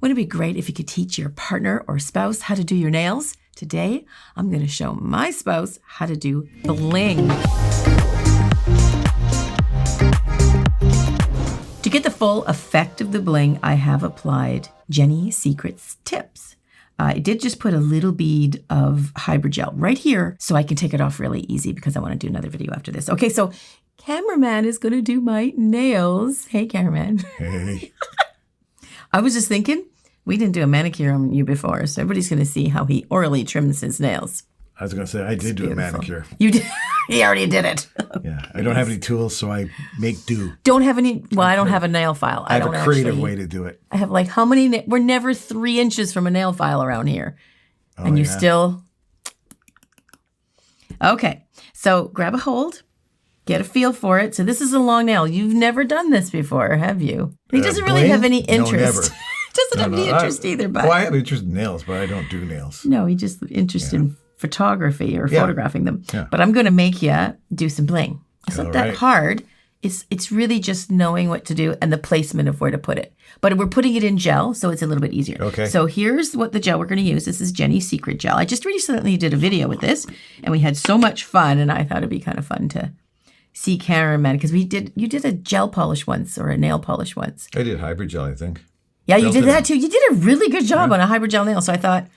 Wouldn't it be great if you could teach your partner or spouse how to do your nails? Today, I'm going to show my spouse how to do bling. To get the full effect of the bling, I have applied Jenny Secret's tips. I did just put a little bead of hybrid gel right here so I can take it off really easy because I want to do another video after this. Okay, so Cameraman is going to do my nails. Hey, Cameraman. Hey. I was just thinking, we didn't do a manicure on you before, so everybody's going to see how he orally trims his nails. I was going to say, I did do a manicure. You did? He already did it. Yeah, I don't have any tools, so I make do. Don't have any? Well, I don't have a nail file. I have a creative way to do it. I have like how many? We're never 3 inches from a nail file around here. Oh, and you still... Okay, so grab a hold. Get a feel for it. So this is a long nail. You've never done this before, have you? He doesn't really have any interest. No, never. Doesn't have any interest either. But well, I have interest in nails, but I don't do nails. No, he just interested in photography or photographing them. Yeah. But I'm going to make you do some bling. It's not that hard. It's really just knowing what to do and the placement of where to put it. But we're putting it in gel, so it's a little bit easier. Okay. So here's what the gel we're going to use. This is Jenny's Secret gel. I just recently did a video with this, and we had so much fun, and I thought it'd be kind of fun to see Cameraman, because you did a gel polish once or a nail polish once. I did hybrid gel, I think. Yeah, you did that too. You did a really good job on a hybrid gel nail. So I thought,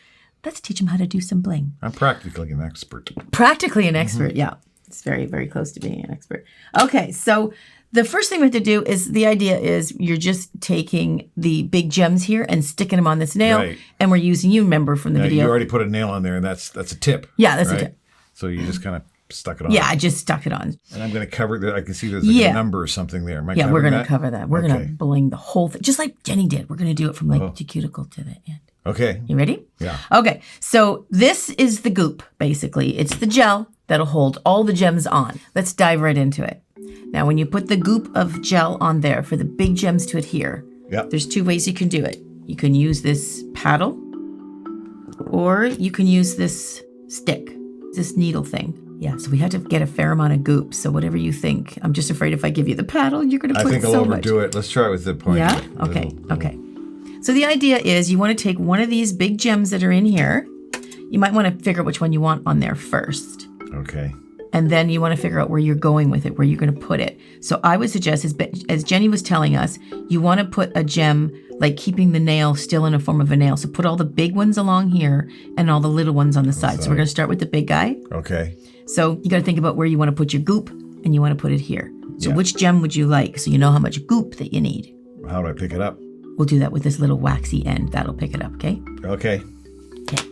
let's teach him how to do some bling. I'm practically an expert. Practically an expert, yeah. It's very, very close to being an expert. Okay, so the first thing we have to do is, the idea is you're just taking the big gems here and sticking them on this nail. Right. And we're using, you remember from the video. You already put a nail on there, and that's a tip. Yeah, that's a tip. So you just kind of stuck it on. Yeah, I just stuck it on. And I'm going to cover that. I can see there's like a number or something there. Yeah, we're going to cover that. We're going to bling the whole thing, just like Jenny did. We're going to do it from like the cuticle to the end. Okay. You ready? Yeah. Okay, so this is the goop, basically. It's the gel that'll hold all the gems on. Let's dive right into it. Now, when you put the goop of gel on there for the big gems to adhere, there's 2 ways you can do it. You can use this paddle, or you can use this stick, this needle thing. Yeah, so we had to get a fair amount of goop. So whatever you think. I'm just afraid if I give you the paddle, you're going to put so much. I think I'll overdo it. Let's try it with the point. Yeah? Okay, okay. So the idea is you want to take one of these big gems that are in here. You might want to figure out which one you want on there first. Okay. And then you want to figure out where you're going with it, where you're going to put it. So I would suggest, as Jenny was telling us, you want to put a gem, like keeping the nail still in a form of a nail. So put all the big ones along here and all the little ones on the side. So we're going to start with the big guy. Okay. So you got to think about where you want to put your goop, and you want to put it here. So which gem would you like, so you know how much goop that you need? How do I pick it up? We'll do that with this little waxy end. That'll pick it up, okay? Okay. Okay.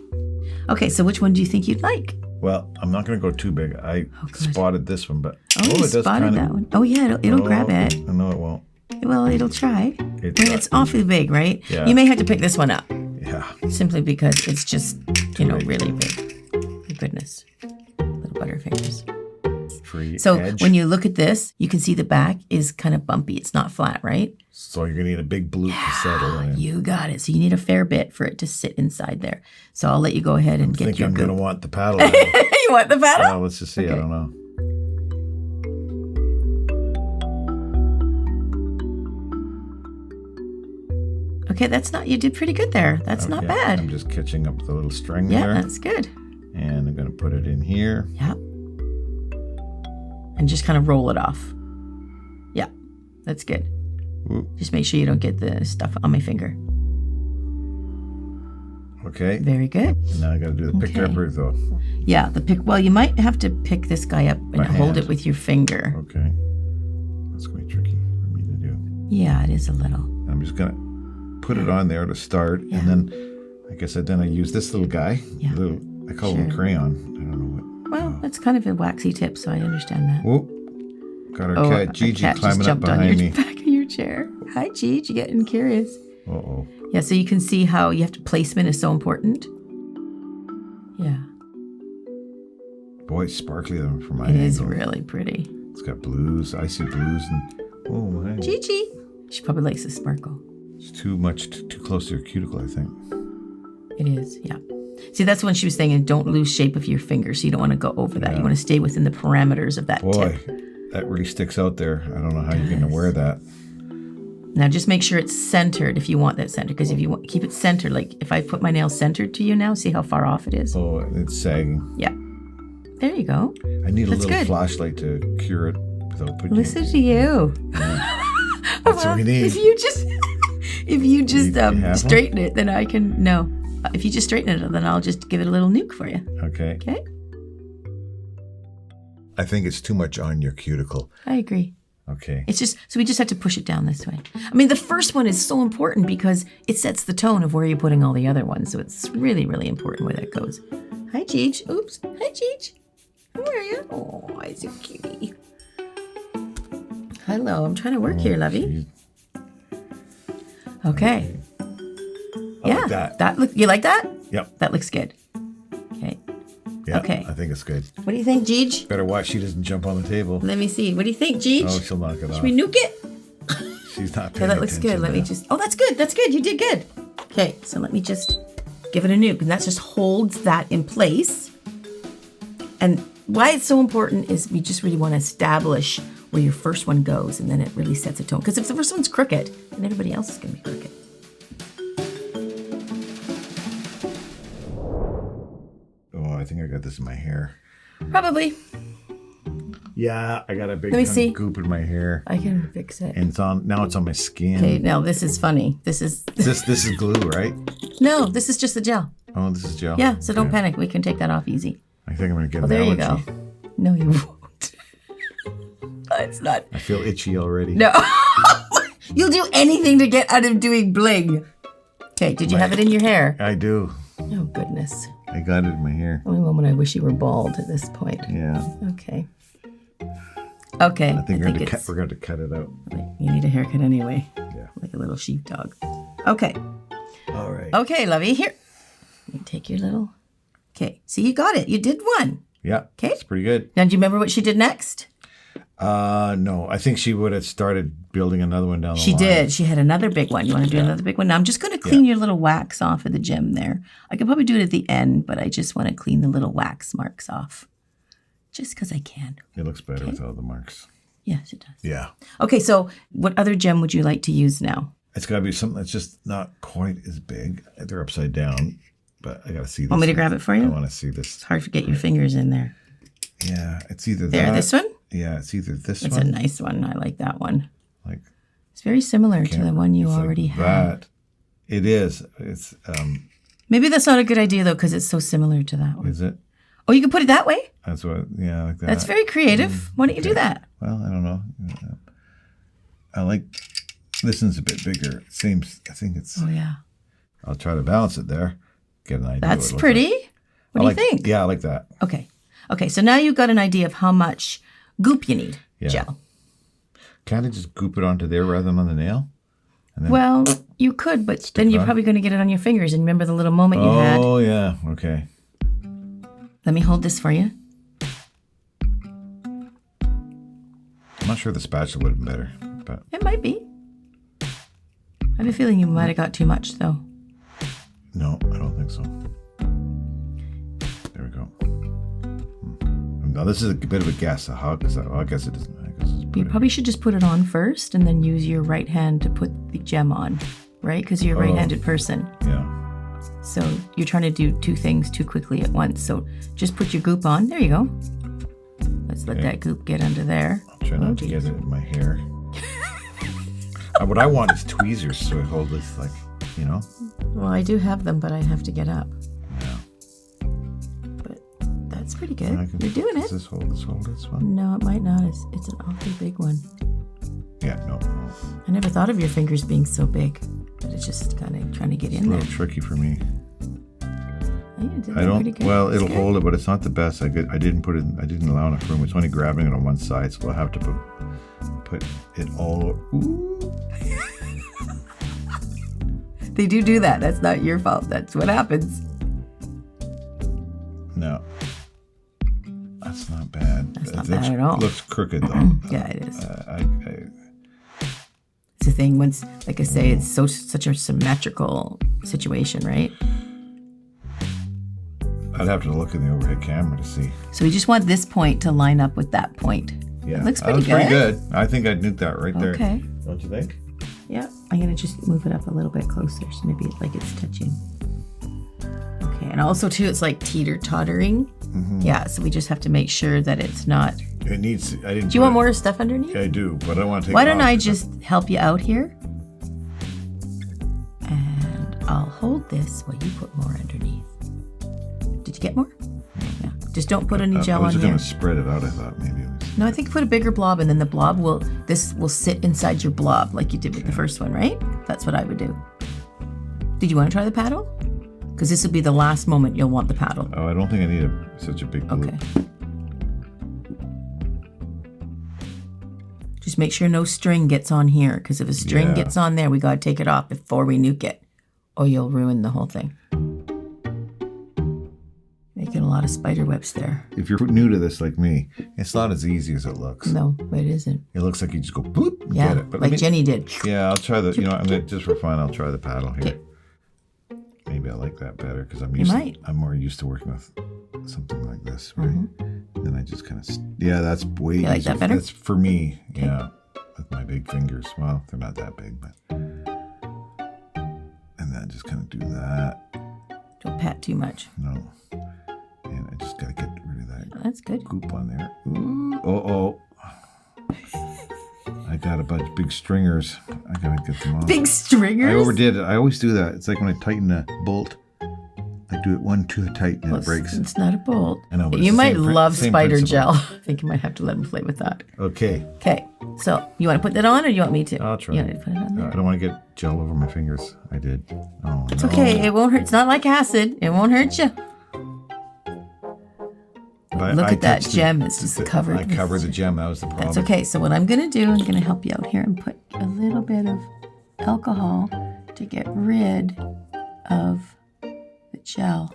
Okay, so which one do you think you'd like? Well, I'm not going to go too big. I spotted this one, but... you spotted that one. Oh, yeah, it'll grab it. No, it won't. Well, it'll try. It's awfully big, right? Yeah. You may have to pick this one up. Yeah. Simply because it's just, really big. My goodness. Little butterfingers. So when you look at this, you can see the back is kind of bumpy. It's not flat, right? So you're going to need a big blue to settle in. You got it. So you need a fair bit for it to sit inside there. So I'll let you go ahead and get your I'm going to want the paddle. You want the paddle? Well, let's just see. Okay. I don't know. Okay, you did pretty good there. That's not bad. I'm just catching up with a little string there. Yeah, that's good. And I'm going to put it in here. Yeah. And just kind of roll it off. Yeah, that's good. Ooh. Just make sure you don't get the stuff on my finger. Okay. Very good. And now I got to do the pick grabber though. Yeah, well, you might have to pick this guy up and hold it with your finger. Okay. That's going to be tricky for me to do. Yeah, it is a little. I'm just going to put it on there to start. Yeah. And then I guess I use this little guy. Yeah. I call him a crayon. I don't know what. Well, it's kind of a waxy tip, so I understand that. Whoop. Got our cat Gigi climbing up behind me. Back of your chair. Hi, Gigi, getting curious. Uh-oh. Yeah, so you can see how you have to, placement is so important. Yeah. Boy, it's sparkly from my angle. It is really pretty. It's got blues. I see blues and oh my. Gigi. She probably likes the sparkle. It's too close to your cuticle, I think. It is, yeah. See, that's when she was saying, don't lose shape of your finger, so you don't want to go over that. You want to stay within the parameters of that tip. That really sticks out there. I don't know how you're going to wear that. Now just make sure it's centered if you want that centered. Because if you want, keep it centered, like if I put my nail centered to you now, see how far off it is? Oh, it's sagging. Yeah. There you go. I need a That's little good. flashlight to cure it without putting Listen to you. That's what we need. If you just have straighten it, then I can, no. If you just straighten it, then I'll just give it a little nuke for you. Okay. Okay? I think it's too much on your cuticle. I agree. Okay. It's just, so we just have to push it down this way. I mean, the first one is so important because it sets the tone of where you're putting all the other ones. So it's really, really important where that goes. Hi, Cheech. Oops. Hi, Cheech. How are you? Oh, he's a cutie. Hello. I'm trying to work here, lovey. Okay. I like that. You like that? Yep. That looks good. Okay. Yeah, Okay. I think it's good. What do you think, Jeej? Better watch she doesn't jump on the table. Let me see. What do you think, Jeej? Oh, she'll knock it off. Should we nuke it? She's not Okay, paying that looks good. Let me just... Oh, that's good. That's good. You did good. Okay, so let me just give it a nuke. And that just holds that in place. And why it's so important is we just really want to establish where your first one goes, and then it really sets a tone. Because if the first one's crooked, then everybody else is going to be crooked. Oh, I think I got this in my hair. Probably. Yeah, I got a big Let me see. goop in my hair. I can fix it. And it's on now. It's on my skin. Okay, now this is funny. This is This is glue, right? no, this is just the gel. Oh, this is gel. Yeah, so don't Okay. panic. We can take that off easy. I think I'm gonna get Oh, an there you allergy. go. No, you won't. It's not. I feel itchy already. No. You'll do anything to get out of doing bling. Okay, did you have it in your hair? I do. Oh, goodness. I got it in my hair. Only moment I wish you were bald at this point. Yeah. Okay. Okay. I think we're going it's- to cut it out. You need a haircut anyway. Yeah. Like a little sheepdog. Okay. All right. Okay, lovey. Here. You take your little... Okay. See, you got it. You did one. Yeah. Okay. It's pretty good. Now, do you remember what she did next? No. I think she would have started building another one down the She line. did. She had another big one. You want to do another big one? Now, I'm just going to clean your little wax off of the gem there. I could probably do it at the end, but I just want to clean the little wax marks off. Just because I can. It looks better with all the marks. Yes, it does. Yeah. Okay, so what other gem would you like to use now? It's got to be something that's just not quite as big. They're upside down, but I got to see this. Want me to grab it for you? I want to see this. It's hard to get your fingers in there. Yeah, it's either There, that. this one? Yeah, it's either this It's one. a nice one. I like that one. Like It's very similar to the one you it's like already had. that. It is. It's Maybe that's not a good idea, though, because it's so similar to that one. is it? Oh, you can put it that way? That's what. Yeah, like that. That's very creative. Why don't you do that? Well, I don't know. I like this one's a bit bigger. It seems. I think it's. Oh, yeah. I'll try to balance it there. Get an idea. That's what it looks pretty. like. What do you think? Yeah, I like that. Okay. Okay, so now you've got an idea of how much goop you need, gel. Can't I just goop it onto there rather than on the nail? And then, Well, you could, but then you're on? probably going to get it on your fingers. And remember the little moment you had? oh yeah. Okay. Let me hold this for you. I'm not sure the spatula would have been better, but It might be. I have a feeling you might have got too much, though. no, I don't think so. There we go. Now this is a bit of a guess. I guess it isn't. I guess it's You pretty. probably should just put it on first and then use your right hand to put the gem on, right? Because you're a right-handed person. Yeah. So you're trying to do two things too quickly at once. So just put your goop on. There you go. Let's let that goop get under there. I'll try not to get it in my hair. What I want is tweezers so I hold this like, you know. Well, I do have them, but I have to get up. Yeah. But that's pretty good. I can- You're doing does it. this hold this one? No, it might not. It's an awfully big one. Yeah. No. I never thought of your fingers being so big, but it's just kind of trying to get It's a in there. little tricky for me. Yeah, you did I that pretty don't. good. Well, That's it'll good. hold it, but it's not the best. I didn't put it. I didn't allow enough room. It's only grabbing it on one side, so I'll have to put it all. Ooh. They do that. That's not your fault. That's what happens. No. That's not bad. That's not It looks, bad at all. Looks crooked though. Yeah, it is. I It's the thing. Once, like I say, it's such a symmetrical situation, right? I'd have to look in the overhead camera to see. So we just want this point to line up with that point. Yeah, It looks that pretty was good. pretty good. I think I'd nuke that right there. Okay. Don't you think? Yeah, I'm going to just move it up a little bit closer so maybe like it's touching. Okay, and also too, it's like teeter-tottering. Yeah, so we just have to make sure that it's not... It needs... Do you want more stuff underneath? I do, but I don't want to take Why don't I just help you out here? And I'll hold this while you put more underneath. Did you get more? Yeah. Just don't put any gel on there. I was going to spread it out, I thought maybe. No, I think put a bigger blob, and then the blob will sit inside your blob like you did with the first one, right? That's what I would do. Did you want to try the paddle? Because this will be the last moment you'll want the paddle. Oh, I don't think I need such a big bloop. Okay. Just make sure no string gets on here, because if a string gets on there, we got to take it off before we nuke it, or you'll ruin the whole thing. Making a lot of spider webs there. If you're new to this like me, it's not as easy as it looks. No, it isn't. It looks like you just go boop and get it. But like Jenny did. Yeah, I'll try the, I'm gonna, just for fun, I'll try the paddle here. Okay. Maybe I like that better because I'm more used to working with something like this, right? And then I just kind of, that's way easier. Like that better? That's for me, with my big fingers. Well, they're not that big, but. And then just kind of do that. Don't pat too much. No. And I just got to get rid of that. That's good. Goop on there. Ooh. I got a bunch of big stringers. I got to get them off. Big stringers? I overdid it. I always do that. It's like when I tighten a bolt, I do it one too tight and it breaks. It's not a bolt. I know, but you might love spider principle. gel. I think you might have to let him play with that. Okay. Okay. So you want to put that on, or you want me to? I'll try. You want to put it on there? I don't want to get gel over my fingers. I did. Oh, it's okay. It won't hurt. It's not like acid. It won't hurt you. Look at that gem. It's just covered. I covered the gem. That was the problem. That's okay. So what I'm going to do, I'm going to help you out here and put a little bit of alcohol to get rid of the gel.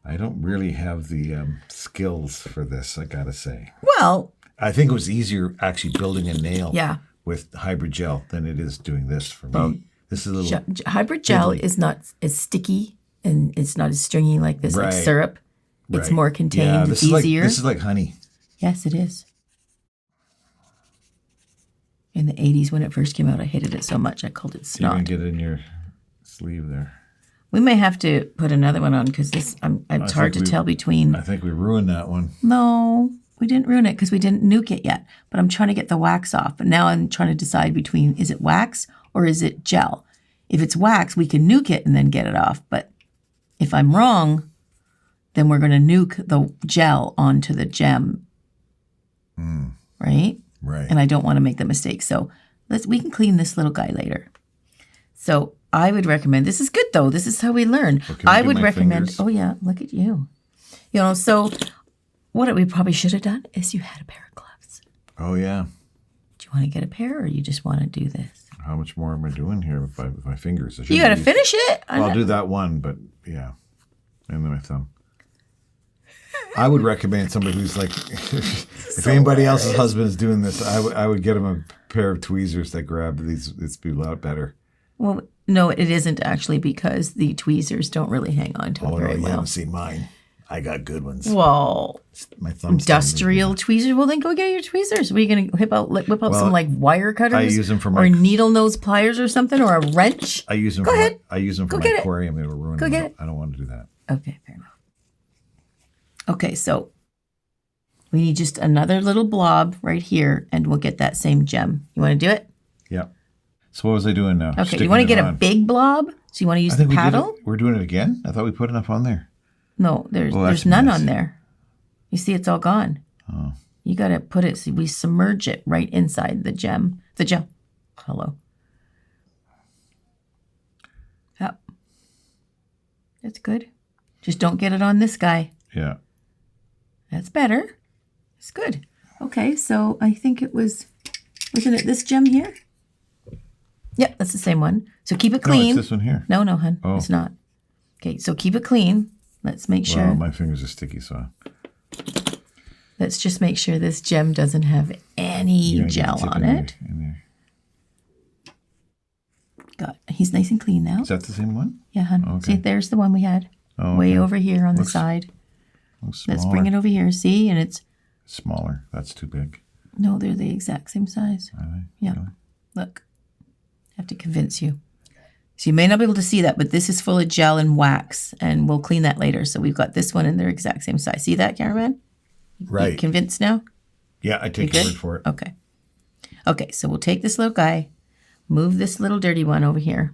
I don't really have the skills for this, I got to say. Well, I think it was easier actually building a nail with hybrid gel than it is doing this for me. This is a little... Hybrid gel is not as sticky and it's not as stringy like this, like syrup. It's more contained. Yeah, it's easier. This is like honey. Yes, it is. In the 80s, when it first came out, I hated it so much. I called it snot. You can get it in your sleeve there. We may have to put another one on because this. It's hard to tell between. I think we ruined that one. No, we didn't ruin it because we didn't nuke it yet. But I'm trying to get the wax off. But now I'm trying to decide between is it wax or is it gel? If it's wax, we can nuke it and then get it off. But if I'm wrong, then we're going to nuke the gel onto the gem. Right? Right. And I don't want to make the mistake. So we can clean this little guy later. So I would recommend, this is good though. This is how we learn. I would recommend, fingers? Oh yeah, look at you. So what we probably should have done is you had a pair of gloves. Oh yeah. Do you want to get a pair or you just want to do this? How much more am I doing here with my fingers? You got to finish it. I'll do that one, but yeah. And then my thumb. I would recommend somebody who's like, if anybody else's husband is doing this, I would get him a pair of tweezers that grab these. It's be a lot better. Well, no, it isn't actually because the tweezers don't really hang on to it very well. You haven't seen mine. I got good ones. Well, my thumb's industrial tweezers. Well, then go get your tweezers. Are you going to whip out some like wire cutters? I use them for my... Or needle nose pliers or something, or a wrench? I use them I use them for my aquarium. They were ruined. Go get it. I don't want to do that. Okay, fair enough. Okay, so we need just another little blob right here, and we'll get that same gem. You want to do it? Yeah. So what was I doing now? Okay, you want to get a big blob? So you want to use the paddle? We're doing it again? I thought we put enough on there. No, there's none on there. You see, it's all gone. Oh. You got to put it, we submerge it right inside the gel. Hello. Yep. That's good. Just don't get it on this guy. Yeah. That's better. It's good. Okay, so I think wasn't it this gem here? Yep, that's the same one. So keep it clean. No, it's this one here. No, hun. Oh. It's not. Okay, so keep it clean. Let's make sure. Well, my fingers are sticky, so. Let's just make sure this gem doesn't have any gel on it. He's nice and clean now. Is that the same one? Yeah, hun. Okay. See, there's the one we had. Oh, way over here on the side. Let's bring it over here. See, and it's smaller. That's too big. No, they're the exact same size. Are they? Yeah. Really? Look. have to convince you. So you may not be able to see that, but this is full of gel and wax, and we'll clean that later. So we've got this one and they're exact same size. See that, cameraman? Right. You convinced now? Yeah, I take your word for it. Okay. Okay, so we'll take this little guy, move this little dirty one over here.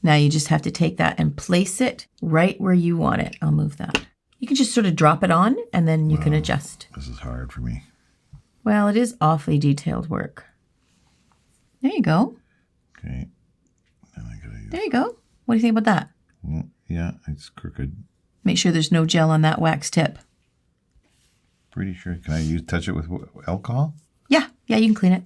Now you just have to take that and place it right where you want it. I'll move that. You can just sort of drop it on and then you can adjust. This is hard for me. Well, it is awfully detailed work. There you go. Okay. Then I gotta use... There you go. What do you think about that? Well, yeah, it's crooked. Make sure there's no gel on that wax tip. Pretty sure. Can I touch it with alcohol? Yeah, you can clean it.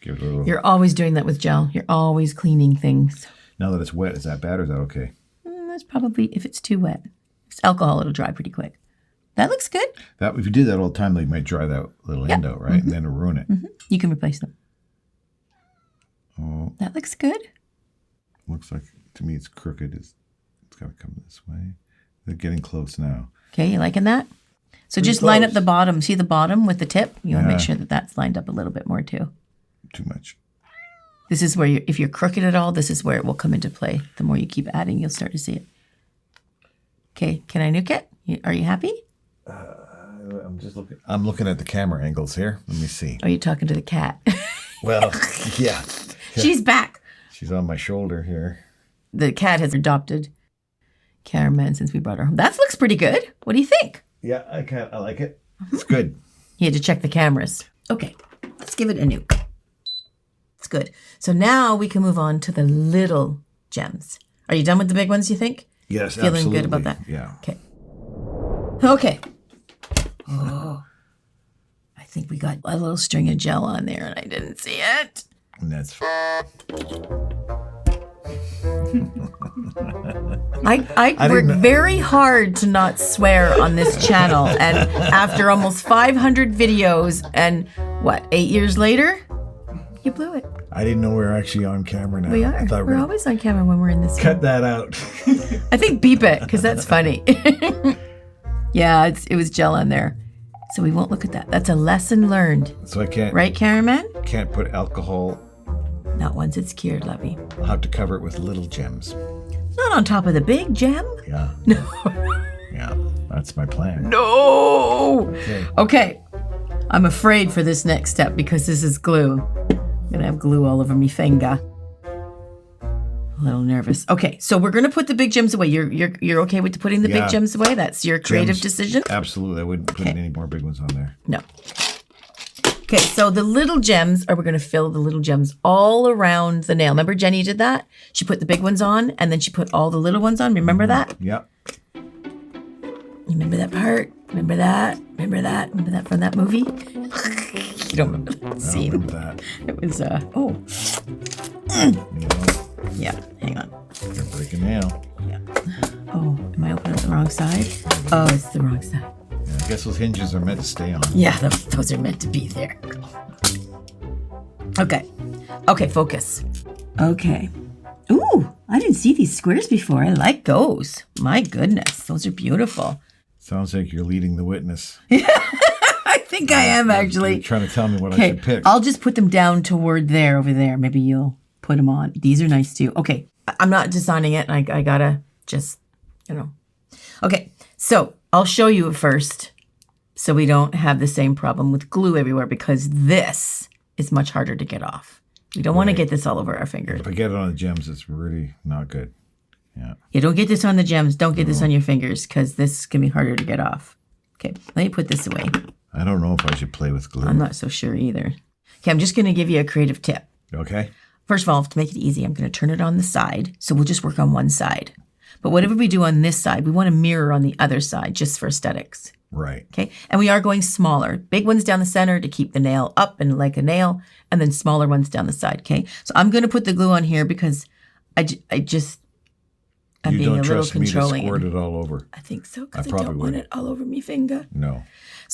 Give it a little... You're always doing that with gel. You're always cleaning things. Now that it's wet, is that bad or is that okay? That's probably, if it's too wet. If it's alcohol, it'll dry pretty quick. That looks good. That if you did that all the time, they might dry that little end out, right? And then it'll ruin it. You can replace them. Oh, That looks good. looks like, to me, it's crooked. It's got to come this way. They're getting close now. Okay, you liking that? So Pretty just line up close. the bottom. See the bottom with the tip? You want to make Yeah. sure that that's lined up a little bit more too. Too much. This is where, if you're crooked at all, this is where it will come into play. The more you keep adding, you'll start to see it. Okay, can I nuke it? Are you happy? I'm just looking. I'm looking at the camera angles here. Let me see. Or are you talking to the cat? Well, yeah. She's back. She's on my shoulder here. The cat has adopted Cameraman since we brought her home. That looks pretty good. What do you think? Yeah, I like it. It's good. He had to check the cameras. Okay, let's give it a nuke. It's good. So now we can move on to the little gems. Are you done with the big ones, you think? Yes, Feeling absolutely. good about that? Yeah. Okay. Okay. Oh, I think we got a little string of gel on there and I didn't see it. And that's... I work very hard to not swear on this channel. And after almost 500 videos and 8 years later, you blew it. I didn't know we were actually on camera now. We are. I thought We're always on camera when we're in this. cut that out. I think beep it because that's funny. Yeah, it was gel on there. So we won't look at that. That's a lesson learned. So I can't... Right, Cameraman? Can't put alcohol. Not once it's cured, lovey. I'll have to cover it with little gems. Not on top of the big gem. Yeah. No. Yeah, that's my plan. No. Okay. Okay. I'm afraid for this next step because this is glue. I'm going to have glue all over me finger. A little nervous. Okay, so we're going to put the big gems away. You're okay with putting the Yeah. big gems away? That's your creative Gems. decision? Absolutely. I wouldn't put any more big ones on there. No. Okay, so the little gems, we're going to fill the little gems all around the nail. Remember Jenny did that? She put the big ones on, and then she put all the little ones on. Remember that? Yep. Remember that part? Remember that? Remember that? Remember that from that movie? You don't remember that I scene. don't remember that. It was, You know, yeah, hang on. you're breaking nail. Yeah. Oh, am I opening up the wrong side? Oh, it's the wrong side. Yeah, I guess those hinges are meant to stay on. Yeah, those are meant to be there. Okay. Okay, focus. Okay. Ooh, I didn't see these squares before. I like those. My goodness, those are beautiful. Sounds like you're leading the witness. I think I am actually. You're trying to tell me what I Okay, should pick. I'll just put them down toward there, over there. Maybe you'll put them on. These are nice too. Okay, I'm not designing it. I gotta just, Okay, so I'll show you first so we don't have the same problem with glue everywhere because this is much harder to get off. We don't want to get this all over our fingers. If I get it on the gems, it's really not good. Yeah. Yeah, don't get this on the gems. Don't get this on your fingers because this can be harder to get off. Okay, let me put this away. I don't know if I should play with glue. I'm not so sure either. Okay, I'm just going to give you a creative tip. Okay. First of all, to make it easy, I'm going to turn it on the side. So we'll just work on one side. But whatever we do on this side, we want to mirror on the other side just for aesthetics. Right. Okay. And we are going smaller. Big ones down the center to keep the nail up and like a nail, and then smaller ones down the side. Okay. So I'm going to put the glue on here because I'm You being don't a little trust me to controlling. squirt it all over. I think so I because I probably don't want would. it all over me finger. No.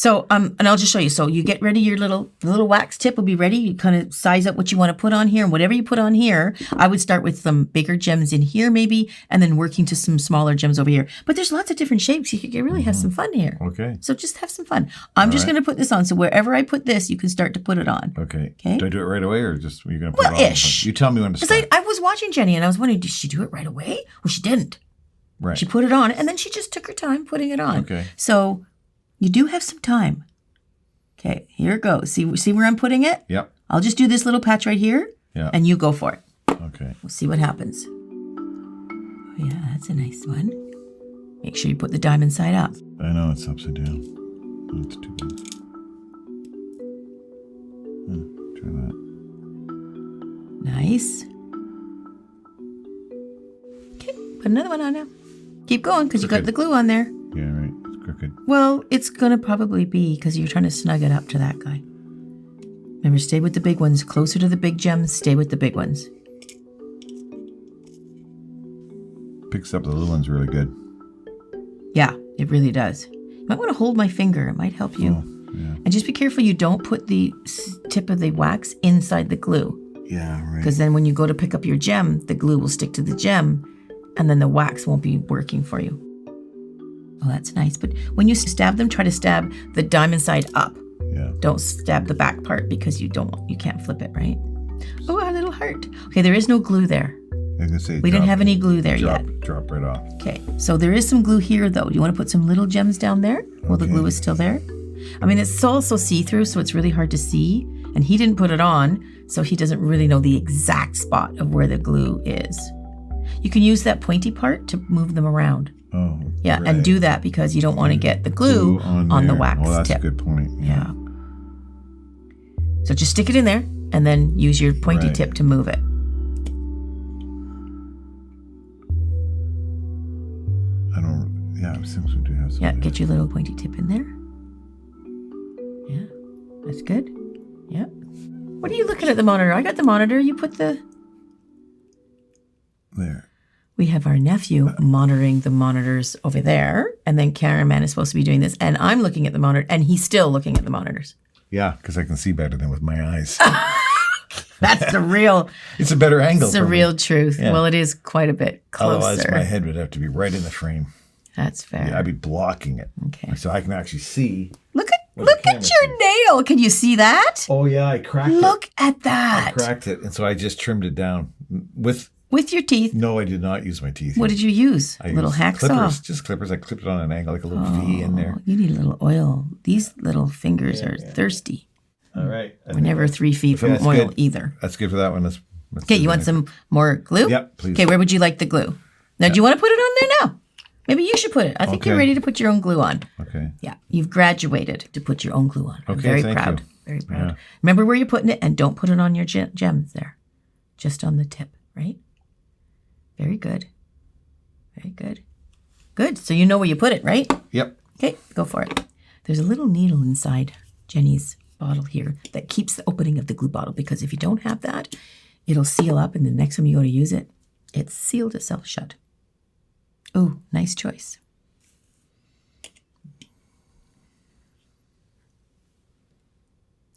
So, and I'll just show you. So you get ready, your little wax tip will be ready. You kind of size up what you want to put on here. And whatever you put on here, I would start with some bigger gems in here maybe, and then working to some smaller gems over here. But there's lots of different shapes. You could really have some fun here. Okay. So just have some fun. I'm just going to put this on. So wherever I put this, you can start to put it on. Okay. Okay. Do I do it right away or just you're going to put it on? Ish. You tell me when to start. Because I was watching Jenny and I was wondering, did she do it right away? Well, she didn't. Right. She put it on and then she just took her time putting it on. Okay. So you do have some time. Okay, here it goes. See where I'm putting it? Yep. I'll just do this little patch right here. Yeah. And you go for it. Okay. We'll see what happens. Oh, yeah, that's a nice one. Make sure you put the diamond side up. I know it's upside down. That's too bad. Try that. Nice. Okay, put another one on now. Keep going because you got the glue on there. Yeah, right. It's crooked. Well, it's going to probably be because you're trying to snug it up to that guy. Remember, stay with the big ones. Closer to the big gems, stay with the big ones. Picks up the little ones really good. Yeah, it really does. You might want to hold my finger. It might help you. Oh, yeah. And just be careful you don't put the tip of the wax inside the glue. Yeah, right. Because then when you go to pick up your gem, the glue will stick to the gem and then the wax won't be working for you. Oh, that's nice. But when you stab them, try to stab the diamond side up. Yeah. Don't stab the back part because you can't flip it, right? Oh, a little heart. Okay, there is no glue there. I was gonna say, We didn't have any glue there yet. Drop right off. Okay, so there is some glue here though. Do you want to put some little gems down there while the glue is still there? I mean, it's also see-through, so it's really hard to see. And he didn't put it on, so he doesn't really know the exact spot of where the glue is. You can use that pointy part to move them around. Oh, yeah, right. And do that because you don't want to get the glue on the wax that's tip. a good point. Yeah. So just stick it in there and then use your pointy tip to move it. It seems we do have some. Yeah, get your little pointy tip in there. Yeah, that's good. Yeah. What are you looking at the monitor? I got the monitor. You put the... There. We have our nephew monitoring the monitors over there, and then Cameraman is supposed to be doing this, and I'm looking at the monitor, and he's still looking at the monitors. Yeah, because I can see better than with my eyes. That's the real... It's a better angle. It's the real truth. Yeah. Well, it is quite a bit closer. Otherwise, my head would have to be right in the frame. That's fair. Yeah, I'd be blocking it. Okay. So I can actually see. Look at your nail. Can you see that? Oh, yeah, I cracked it. Look at that. I cracked it, and so I just trimmed it down with your teeth. No, I did not use my teeth. What did you use? A little hacksaw? Clippers, just clippers. I clipped it on an angle, like a little V in there. You need a little oil. These little fingers are thirsty. All right. We're never 3 feet from oil either. That's good for that one. Okay, you want some more glue? Yep, please. Okay, where would you like the glue? Now, do you want to put it on there now? Maybe you should put it. I think you're ready to put your own glue on. Okay. Yeah, you've graduated to put your own glue on. I'm okay, very thank proud. you. Very proud. Yeah. Remember where you're putting it, and don't put it on your gems there. Just on the tip, right? Very good. Very good. Good. So you know where you put it, right? Yep. Okay, go for it. There's a little needle inside Jenny's bottle here that keeps the opening of the glue bottle, because if you don't have that, it'll seal up, and the next time you go to use it, it's sealed itself shut. Ooh, nice choice.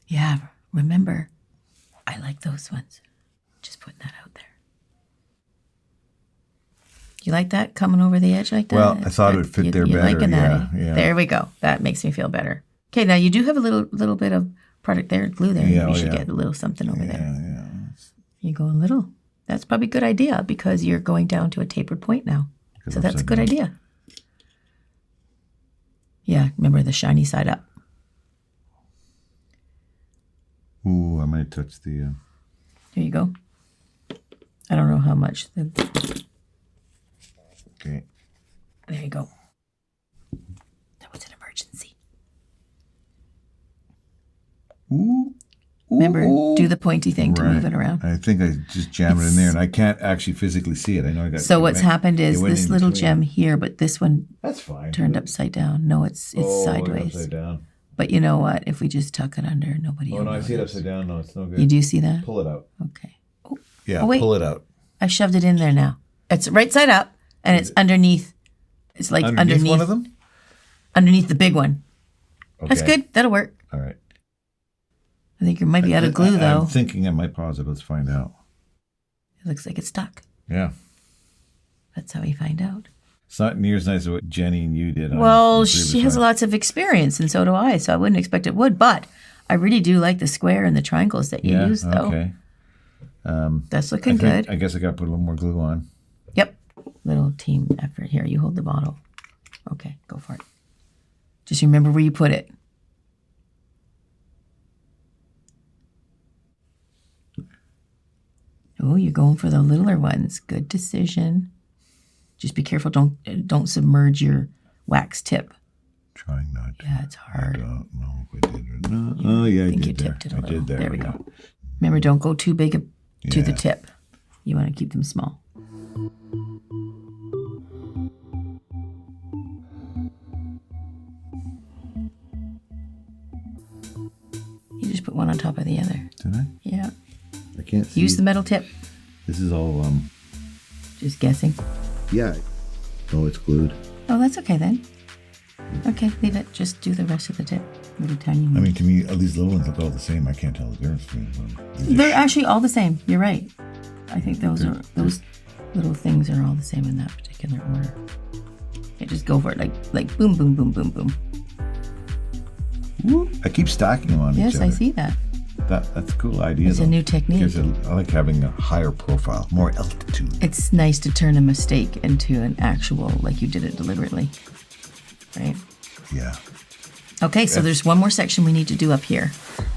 Yeah, remember, I like those ones. Just putting that out there. You like that coming over the edge like that? Well, I thought it would fit there better. Liking that, yeah. There we go. That makes me feel better. Okay, now you do have a little bit of product there, glue there. Yeah, you should get a little something over there. Yeah. You're going little. That's probably a good idea because you're going down to a tapered point now. So that's a good idea. Yeah, remember the shiny side up. Ooh, I might touch the... There you go. I don't know how much. Okay. There you go. That was an emergency. Ooh. Remember, do the pointy thing to move it around. I think I just jammed it in there, and I can't actually physically see it. I know I got. So what's happened is this little gem here, but this one that's fine. Turned upside down. No, it's sideways. Upside down. But you know what? If we just tuck it under, nobody will Oh no, I notice. see it upside down. No, it's no good. You do see that? Pull it out. Okay. Oh, yeah, wait. pull it out. I shoved it in there now. It's right side up, and it's underneath. It's like underneath one of them. Underneath the big one. That's good. That'll work. All right. I think you might be out of glue, though. I'm thinking I might pause it. Let's find out. It looks like it's stuck. Yeah. That's how we find out. It's not near as nice as what Jenny and you did. Well, she has lots of experience, and so do I, so I wouldn't expect it would. But I really do like the square and the triangles that you use, though. Okay. That's looking good. I guess I got to put a little more glue on. Yep. Little team effort here. You hold the bottle. Okay, go for it. Just remember where you put it. Oh, you're going for the littler ones. Good decision. Just be careful. Don't submerge your wax tip. Trying not to. Yeah, it's hard. I don't know if I did or not. Oh, yeah, I think did you there. tipped it a I little. did there. There we go. Remember, don't go too big to the tip. You want to keep them small. You just put one on top of the other. Did I? Yeah. I can't see. Use the metal tip. This is all, Just guessing. yeah. Oh, it's glued. Oh, that's okay then. Okay, leave it. Just do the rest of the tip. Little tiny one. I mean, to me, these little ones look all the same. I can't tell the difference between them. They're actually all the same. You're right. I think those little things are all the same in that particular order. Okay, just go for it. Like boom, boom, boom, boom, boom. Whoop. I keep stacking them on each Yes, other. I see that. That's a cool idea. It's a new technique. Because I like having a higher profile, more altitude. It's nice to turn a mistake into an actual, like you did it deliberately. Right? Yeah. Okay, so there's one more section we need to do up here.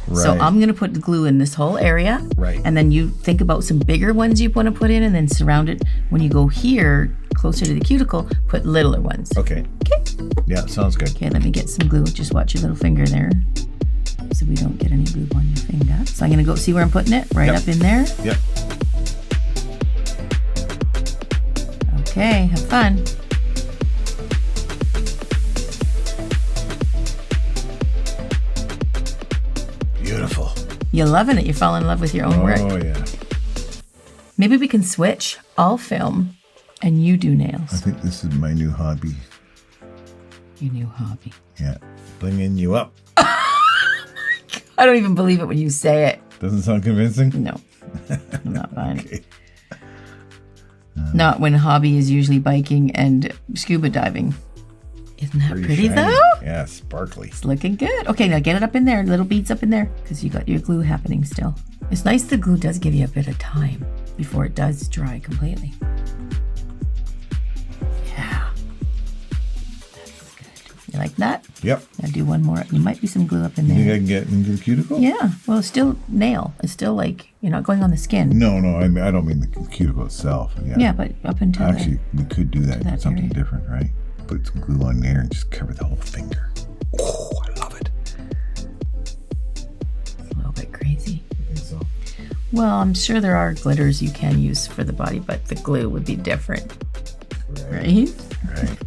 Right. So I'm going to put the glue in this whole area. Right. And then you think about some bigger ones you want to put in and then surround it. When you go here, closer to the cuticle, put littler ones. Okay. Okay. Yeah, sounds good. Okay, let me get some glue. Just watch your little finger there so we don't get any glue on your finger. So I'm going to go see where I'm putting it, right up in there. Yep. Okay, have fun. Beautiful. You're loving it. You're falling in love with your own work. Oh, yeah. Maybe we can switch. I'll film and you do nails. I think this is my new hobby. Your new hobby. Yeah. Blinging you up. I don't even believe it when you say it. Doesn't sound convincing? No, I'm not buying Okay. it. Not when hobby is usually biking and scuba diving. Isn't that pretty shiny. though? Yeah, sparkly. It's looking good. Okay, now get it up in there. Little beads up in there because you got your glue happening still. It's nice the glue does give you a bit of time before it does dry completely. Yeah. That's good. You like that? Yep. Now do one more. There might be some glue up in You think I there. can get into the cuticle? Yeah. Well, it's still nail. It's still like you're not going on the skin. No, I mean, I don't mean the cuticle itself. Yeah, but up until Actually, we could do that. that Put something area. different, right? Put some glue on there and just cover the whole finger. Oh, I love it. a little bit crazy. I think so. Well, I'm sure there are glitters you can use for the body, but the glue would be different, right? Right.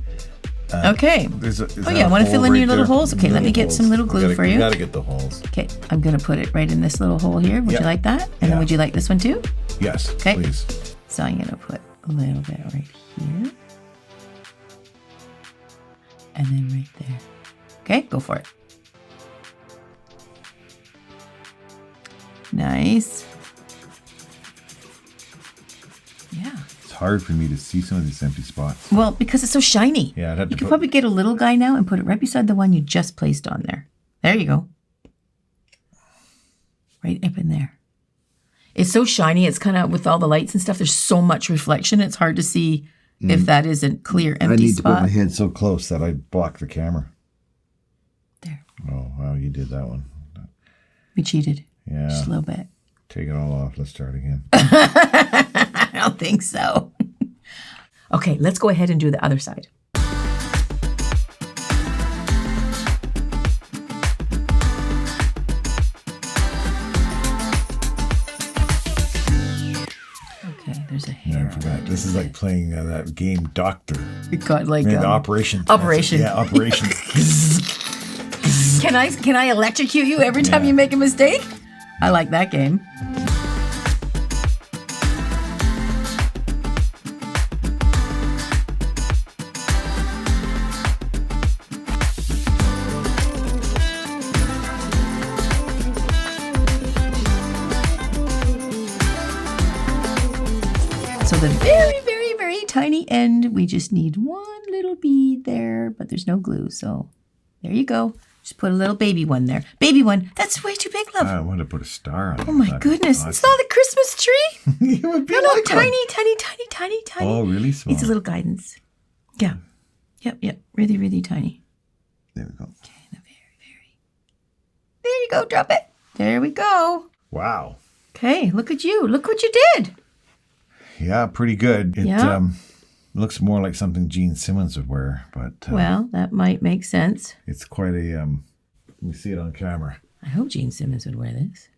Okay. Is Oh that yeah, a want to fill hole in right your little there? holes? Okay, let me get some little glue for We you. gotta get the holes. Okay, I'm gonna put it right in this little hole here. Would you Yeah. like that? And then Yeah. would you like this one too? Yes, Okay. please. So I'm gonna put a little bit right here. And then right there. Okay, go for it. Nice. Yeah. It's hard for me to see some of these empty spots. Well, because it's so shiny. Yeah, I'd have You to could put... probably get a little guy now and put it right beside the one you just placed on there. There you go. Right up in there. It's so shiny. It's kind of with all the lights and stuff. There's so much reflection. It's hard to see if that is a clear empty I need to put spot. my head so close that I block the camera. There. Oh, wow, you did that one. We cheated. Yeah. Just a little bit. Take it all off. Let's start again. I don't think so. Okay, let's go ahead and do the other side. Okay, there's a Yeah, hair. I forgot. This is like playing that game Doctor. We got like The Operation. Operation. Yeah, Operation. Can I electrocute you every time Yeah. you make a mistake? I like that game. we just need one little bead there, but there's no glue. So there you go. Just put a little baby one there. Baby one. That's way too big, love. I want to put a star on it. Oh my goodness. Awesome. It's not a Christmas tree. It would be No, like tiny, one. tiny, tiny, tiny, tiny. Oh, really small. It's a little guidance. Yeah. Yep. Really, really tiny. There we go. Okay, very. There you go. Drop it. There we go. Wow. Okay, look at you. Look what you did. Yeah, pretty good. It Yeah. looks more like something Gene Simmons would wear, but Well, that might make sense. it's quite a. Let me see it on camera. I hope Gene Simmons would wear this.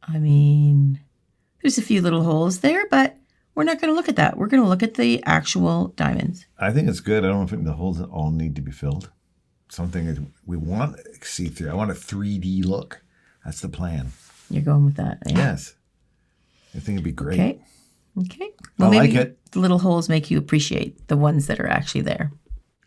I mean, there's a few little holes there, but we're not going to look at that. We're going to look at the actual diamonds. I think it's good. I don't think the holes all need to be filled. Something we want see-through. I want a 3D look. That's the plan. You're going with that, eh? Yes. I think it'd be great. Okay. I like maybe it. The little holes make you appreciate the ones that are actually there.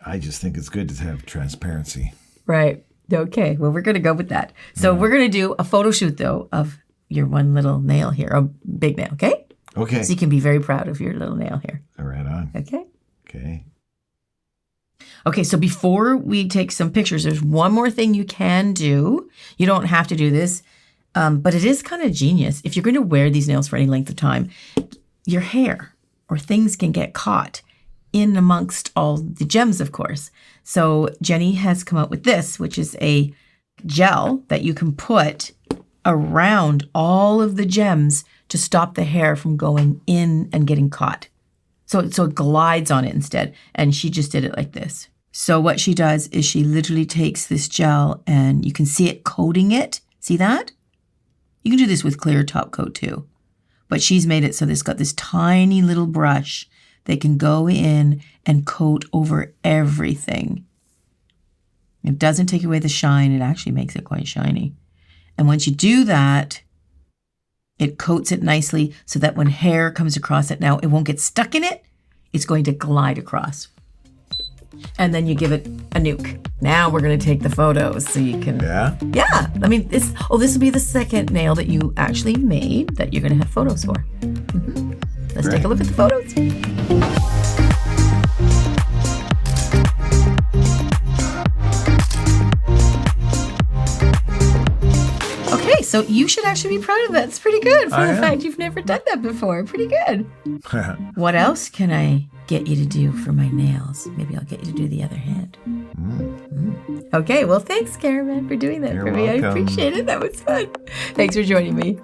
I just think it's good to have transparency. Right. Okay. Well, we're going to go with that. So we're going to do a photo shoot, though, of your one little nail here, a big nail, okay? Okay. So you can be very proud of your little nail here. Right on. Okay? Okay. Okay, so before we take some pictures, there's one more thing you can do. You don't have to do this, but it is kind of genius. If you're going to wear these nails for any length of time, your hair or things can get caught in amongst all the gems, of course. So Jenny has come up with this, which is a gel that you can put around all of the gems to stop the hair from going in and getting caught. So it glides on it instead. And she just did it like this. So what she does is she literally takes this gel and you can see it coating it. See that? You can do this with clear top coat too. But she's made it so it's got this tiny little brush that can go in and coat over everything. It doesn't take away the shine. It actually makes it quite shiny. And once you do that, it coats it nicely so that when hair comes across it now, it won't get stuck in it. It's going to glide across. And then you give it a nuke. Now we're going to take the photos so you can... Yeah? Yeah. I mean, this will be the second nail that you actually made that you're going to have photos for. Let's take a look at the photos. Okay, so you should actually be proud of that. It's pretty good for the fact you've never done that before. Pretty good. What else can I get you to do for my nails? Maybe I'll get you to do the other hand. Okay, well, thanks, Cameraman, for doing that You're for me. I welcome. appreciate it. That was fun. Thanks for joining me.